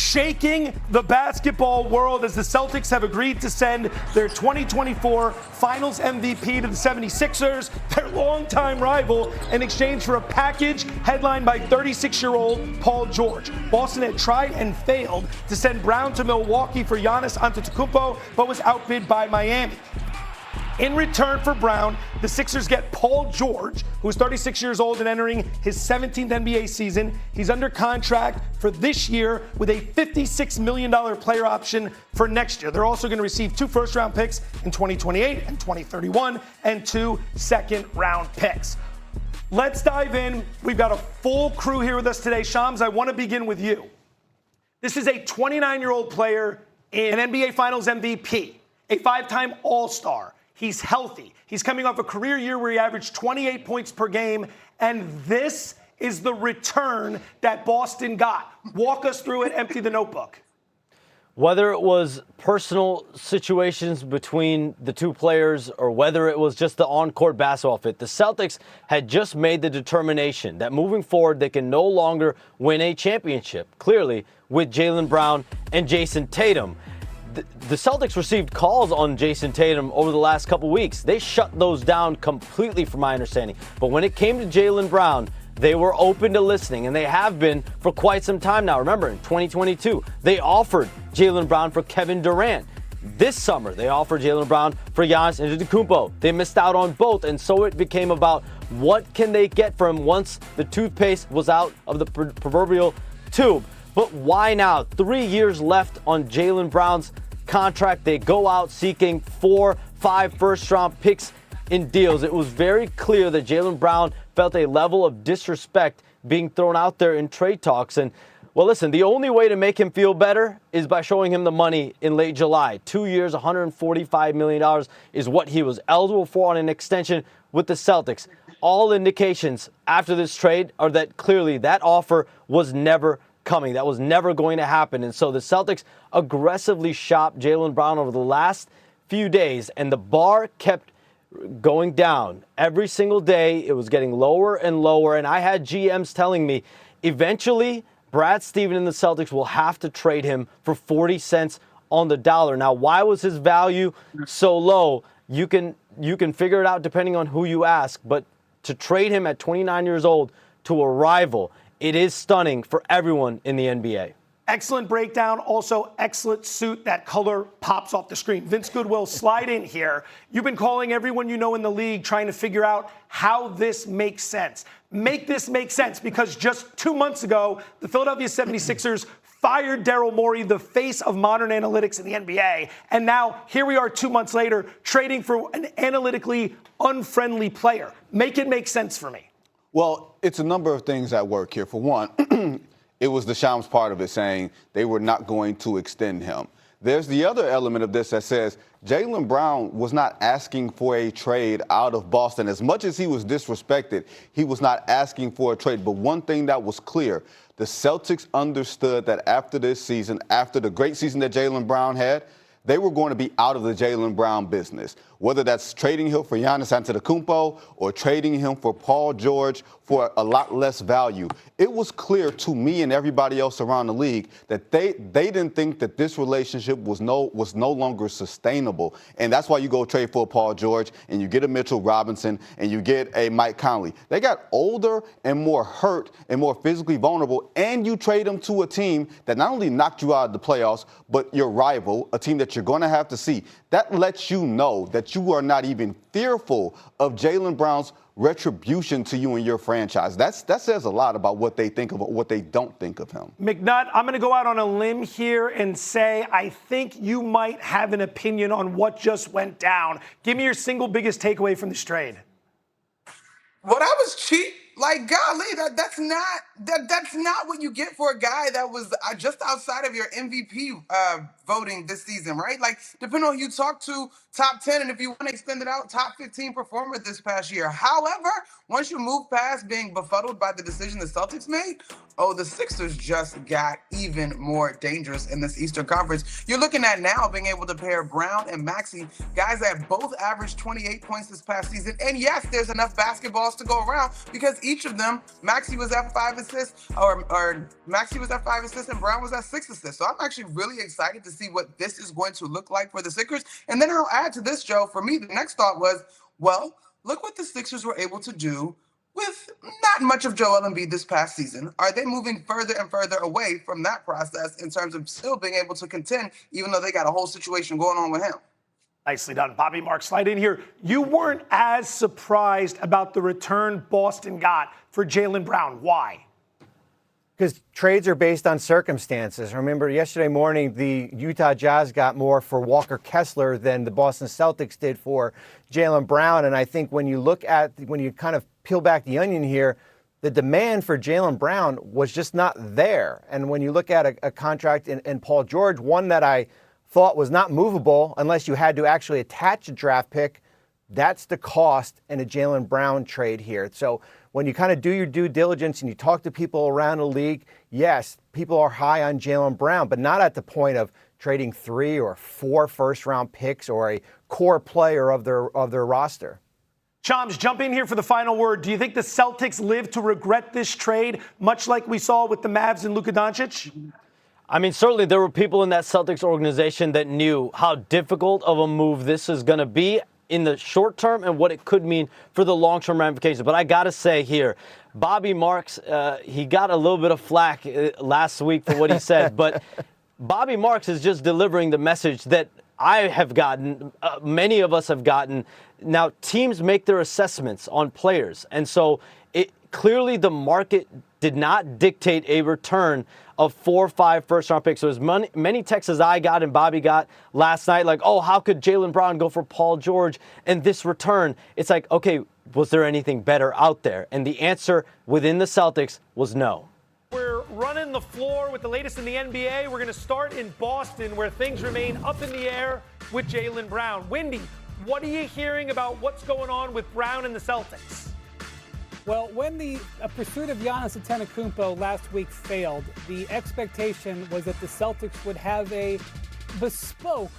shaking the basketball world as the Celtics have agreed to send their 2024 Finals MVP to the 76ers, their longtime rival, in exchange for a package headlined by 36-year-old Paul George. Boston had tried and failed to send Brown to Milwaukee for Giannis Antetokounmpo, but was outbid by Miami. In return for Brown, the Sixers get Paul George, who's 36 years old and entering his 17th NBA season. He's under contract for this year with a $56 million player option for next year. They're also going to receive 2 first-round picks in 2028 and 2031 and 2 second-round picks. Let's dive in. We've got a full crew here with us today. Shams, I want to begin with you. This is a 29-year-old player, an NBA Finals MVP, a 5-time All-Star. He's healthy. He's coming off a career year where he averaged 28 points per game, and this is the return that Boston got. Walk us through it. Empty the notebook. Whether it was personal situations between the two players or whether it was just the on-court basketball fit, the Celtics had just made the determination that moving forward they can no longer win a championship, clearly, with Jaylen Brown and Jason Tatum. The Celtics received calls on Jason Tatum over the last couple weeks. They shut those down completely, from my understanding. But when it came to Jaylen Brown, they were open to listening, and they have been for quite some time now. Remember, in 2022, they offered Jaylen Brown for Kevin Durant. This summer, they offered Jaylen Brown for Giannis Antetokounmpo. They missed out on both, and so it became about what can they get for him once the toothpaste was out of the proverbial tube. But why now? 3 years left on Jaylen Brown's contract. They go out seeking 4, 5 first-round picks in deals. It was very clear that Jaylen Brown felt a level of disrespect being thrown out there in trade talks. And, well, listen, the only way to make him feel better is by showing him the money in late July. 2 years, $145 million is what he was eligible for on an extension with the Celtics. All indications after this trade are that clearly that offer was never coming. That was never going to happen. And so the Celtics aggressively shopped Jaylen Brown over the last few days, and the bar kept going down. Every single day, it was getting lower and lower, and I had GMs telling me eventually Brad Stevens and the Celtics will have to trade him for 40 cents on the dollar. Now, why was his value so low? You can figure it out depending on who you ask, but to trade him at 29 years old to a rival, it is stunning for everyone in the NBA. Excellent breakdown. Also, excellent suit. That color pops off the screen. Vince Goodwill, slide in here. You've been calling everyone you know in the league, trying to figure out how this makes sense. Make this make sense, because just 2 months ago, the Philadelphia 76ers fired Daryl Morey, the face of modern analytics in the NBA. And now, here we are 2 months later, trading for an analytically unfriendly player. Make it make sense for me. Well, it's a number of things at work here. For one, it was the Shams part of it saying they were not going to extend him. There's the other element of this that says Jaylen Brown was not asking for a trade out of Boston. As much as he was disrespected, he was not asking for a trade. But one thing that was clear, the Celtics understood that after this season, after the great season that Jaylen Brown had, they were going to be out of the Jaylen Brown business, whether that's trading him for Giannis Antetokounmpo or trading him for Paul George for a lot less value. It was clear to me and everybody else around the league that they didn't think that this relationship was no longer sustainable. And that's why you go trade for Paul George and you get a Mitchell Robinson and you get a Mike Conley. They got older and more hurt and more physically vulnerable, and you trade them to a team that not only knocked you out of the playoffs, but your rival, a team that you're going to have to see. That lets you know that you are not even fearful of Jaylen Brown's retribution to you and your franchise. That says a lot about what they think of, what they don't think of him. McNutt, I'm going to go out on a limb here and say I think you might have an opinion on what just went down. Give me your single biggest takeaway from this trade. Well, that was cheap. Like, golly, that's not what you get for a guy that was just outside of your MVP voting this season, right? Like, depending on who you talk to, top 10, and if you want to extend it out, top 15 performer this past year. However, once you move past being befuddled by the decision the Celtics made, the Sixers just got even more dangerous in this Eastern Conference. You're looking at now being able to pair Brown and Maxey, guys that both averaged 28 points this past season. And yes, there's enough basketballs to go around, because each of them, Maxey was at 5 assists, or Maxey was at 5 assists, and Brown was at 6 assists. So I'm actually really excited to see what this is going to look like for the Sixers. And then I'll add to this, Joe. For me, the next thought was, well, look what the Sixers were able to do with not much of Joel Embiid this past season. Are they moving further and further away from that process in terms of still being able to contend, even though they got a whole situation going on with him? Nicely done. Bobby Marks, slide in here. You weren't as surprised about the return Boston got for Jaylen Brown. Why? Because trades are based on circumstances. Remember, yesterday morning, the Utah Jazz got more for Walker Kessler than the Boston Celtics did for Jaylen Brown. And I think when you kind of peel back the onion here, the demand for Jaylen Brown was just not there. And when you look at a contract in Paul George, one that I thought was not movable unless you had to actually attach a draft pick, that's the cost in a Jaylen Brown trade here. So when you kind of do your due diligence and you talk to people around the league, yes, people are high on Jaylen Brown, but not at the point of trading 3 or 4 first-round picks or a core player of their roster. Chams, jump in here for the final word. Do you think the Celtics live to regret this trade, much like we saw with the Mavs and Luka Doncic? I mean, certainly there were people in that Celtics organization that knew how difficult of a move this is going to be in the short term and what it could mean for the long-term ramifications. But I got to say here, Bobby Marks, he got a little bit of flack last week for what he said, but Bobby Marks is just delivering the message that I have gotten, many of us have gotten. Now, teams make their assessments on players, and so clearly the market did not dictate a return of 4 or 5 first-round picks. So as many texts as I got and Bobby got last night, like, oh, how could Jaylen Brown go for Paul George and this return? It's like, okay, was there anything better out there? And the answer within the Celtics was no. We're running the floor with the latest in the NBA. We're going to start in Boston, where things remain up in the air with Jaylen Brown. Wendy, what are you hearing about what's going on with Brown and the Celtics? Well, when the pursuit of Giannis Antetokounmpo last week failed, the expectation was that the Celtics would have a bespoke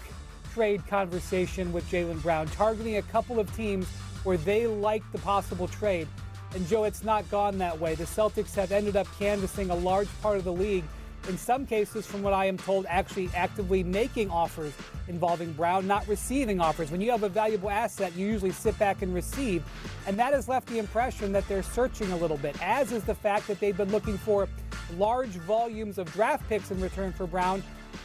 trade conversation with Jaylen Brown, targeting a couple of teams where they liked the possible trade. And, Joe, it's not gone that way. The Celtics have ended up canvassing a large part of the league, in some cases, from what I am told, actually actively making offers involving Brown, not receiving offers. When you have a valuable asset, you usually sit back and receive. And that has left the impression that they're searching a little bit, as is the fact that they've been looking for large volumes of draft picks in return for Brown,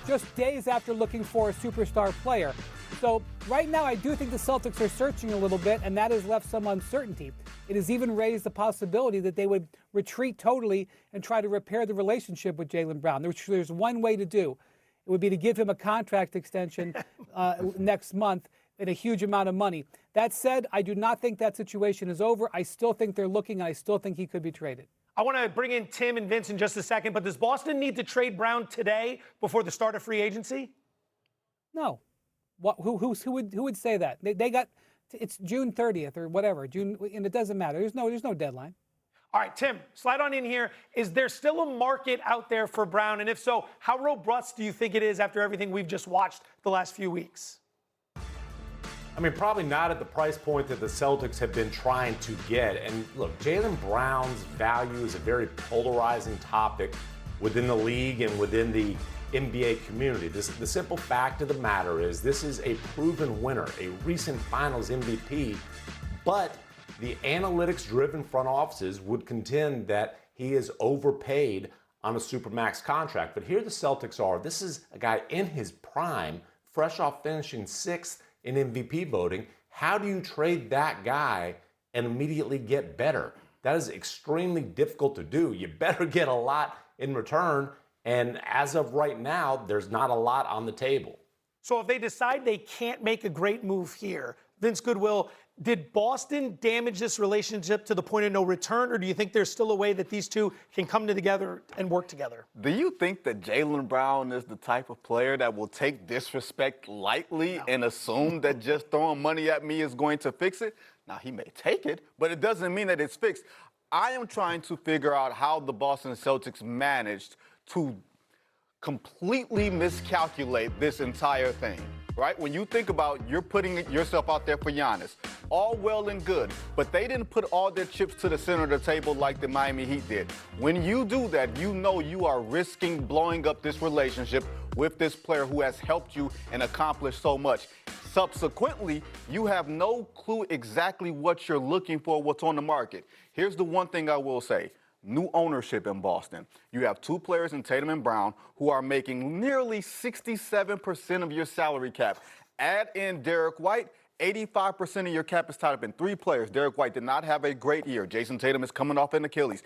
just days after looking for a superstar player. So right now, I do think the Celtics are searching a little bit, and that has left some uncertainty. It has even raised the possibility that they would retreat totally and try to repair the relationship with Jaylen Brown. There's one way to do. It would be to give him a contract extension next month and a huge amount of money. That said, I do not think that situation is over. I still think they're looking, and I still think he could be traded. I want to bring in Tim and Vince in just a second, but does Boston need to trade Brown today before the start of free agency? No. Who would say that? They got, it's June 30th or whatever, June, and it doesn't matter. There's no deadline. All right, Tim, slide on in here. Is there still a market out there for Brown? And if so, how robust do you think it is after everything we've just watched the last few weeks? I mean, probably not at the price point that the Celtics have been trying to get. And look, Jaylen Brown's value is a very polarizing topic within the league and within the NBA community. The simple fact of the matter is this is a proven winner, a recent finals MVP, but the analytics-driven front offices would contend that he is overpaid on a supermax contract. But here the Celtics are. This is a guy in his prime, fresh off finishing 6th in MVP voting. How do you trade that guy and immediately get better? That is extremely difficult to do. You better get a lot in return. And as of right now, there's not a lot on the table. So if they decide they can't make a great move here, Vince Goodwill, did Boston damage this relationship to the point of no return, or do you think there's still a way that these two can come together and work together? Do you think that Jaylen Brown is the type of player that will take disrespect lightly and assume that just throwing money at me is going to fix it? Now, he may take it, but it doesn't mean that it's fixed. I am trying to figure out how the Boston Celtics managed to completely miscalculate this entire thing. right? When you think about you're putting yourself out there for Giannis, all well and good, but they didn't put all their chips to the center of the table like the Miami Heat did. When you do that, you know you are risking blowing up this relationship with this player who has helped you and accomplished so much. Subsequently, you have no clue exactly what you're looking for, what's on the market. Here's the one thing I will say. New ownership in Boston. You have two players in Tatum and Brown who are making nearly 67% of your salary cap. Add in Derek White, 85% of your cap is tied up in three players. Derek White did not have a great year. Jason Tatum is coming off an Achilles.